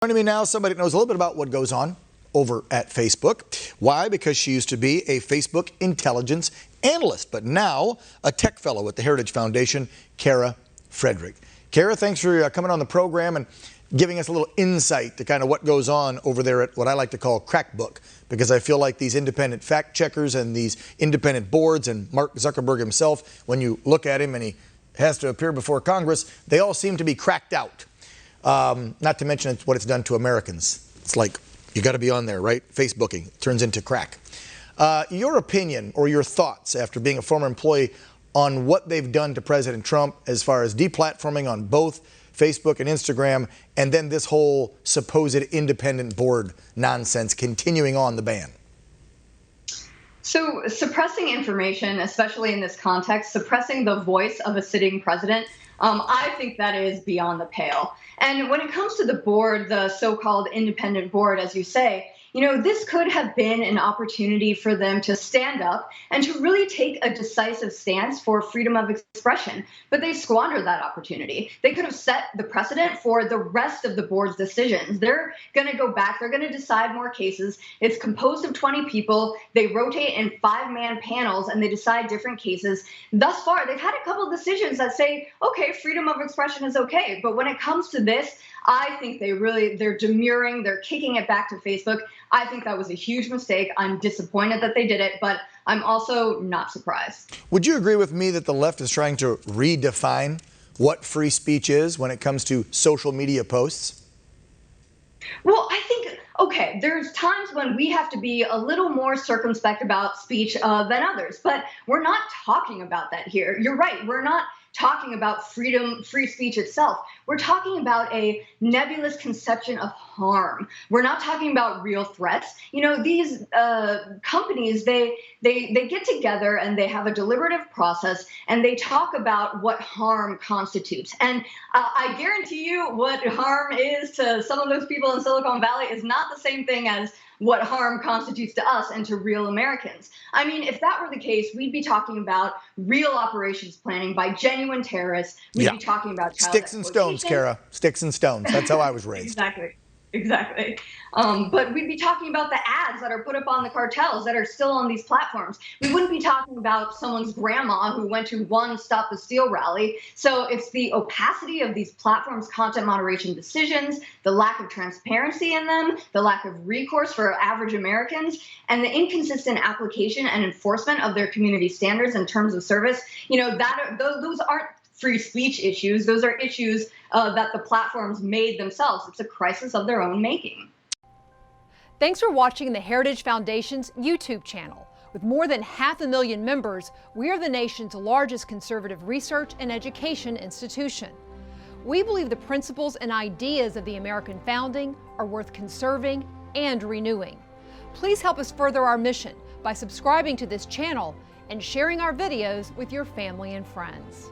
Joining me now, somebody that knows a little bit about what goes on over at Facebook. Why? Because she used to be a Facebook intelligence analyst, but now a tech fellow at the Heritage Foundation, Frederick. Kara, thanks for coming on the program and giving us a little insight to kind of what goes on over there at what I like to call Crackbook, because I feel like these independent fact checkers and these independent boards and Mark Zuckerberg himself, when you look at him and he has to appear before Congress, they all seem to be cracked out. Not to mention what it's done to Americans. It's like, you got to be on there, right? Facebooking turns into crack. Your opinion or your thoughts after being a former employee on what they've done to President Trump as far as deplatforming on both Facebook and Instagram, and then this whole supposed independent board nonsense continuing on the ban. So suppressing information, especially in this context, suppressing the voice of a sitting president, I think that is beyond the pale. And when it comes to the board, the so-called independent board, as you say, this could have been an opportunity for them to stand up and to really take a decisive stance for freedom of expression. But they squandered that opportunity. They could have set the precedent for the rest of the board's decisions. They're going to go back. They're going to decide more cases. It's composed of 20 people. They rotate in 5-man panels and they decide different cases. Thus far, they've had a couple of decisions that say, okay, freedom of expression is okay. But when it comes to this, I think they're demurring, they're kicking it back to Facebook. I think that was a huge mistake. I'm disappointed that they did it, but I'm also not surprised. Would you agree with me that the left is trying to redefine what free speech is when it comes to social media posts? Well, I think, okay, there's times when we have to be a little more circumspect about speech than others, but we're not talking about that here. You're right, we're not talking about free speech itself. We're talking about a nebulous conception of harm. We're not talking about real threats. These companies, they get together and they have a deliberative process and they talk about what harm constitutes. And I guarantee you what harm is to some of those people in Silicon Valley is not the same thing as what harm constitutes to us and to real Americans. I mean, if that were the case, we'd be talking about real operations planning by genuine terrorists. We'd be talking about sticks and stones, Kara. Sticks and stones. That's how I was raised. Exactly. But we'd be talking about the ads that are put up on the cartels that are still on these platforms. We wouldn't be talking about someone's grandma who went to one Stop the Steal rally. So it's the opacity of these platforms' content moderation decisions, the lack of transparency in them, the lack of recourse for average Americans, and the inconsistent application and enforcement of their community standards and terms of service. Those aren't free speech issues. Those are issues that the platforms made themselves. It's a crisis of their own making. Thanks for watching the Heritage Foundation's YouTube channel. With more than 500,000 members, we are the nation's largest conservative research and education institution. We believe the principles and ideas of the American founding are worth conserving and renewing. Please help us further our mission by subscribing to this channel and sharing our videos with your family and friends.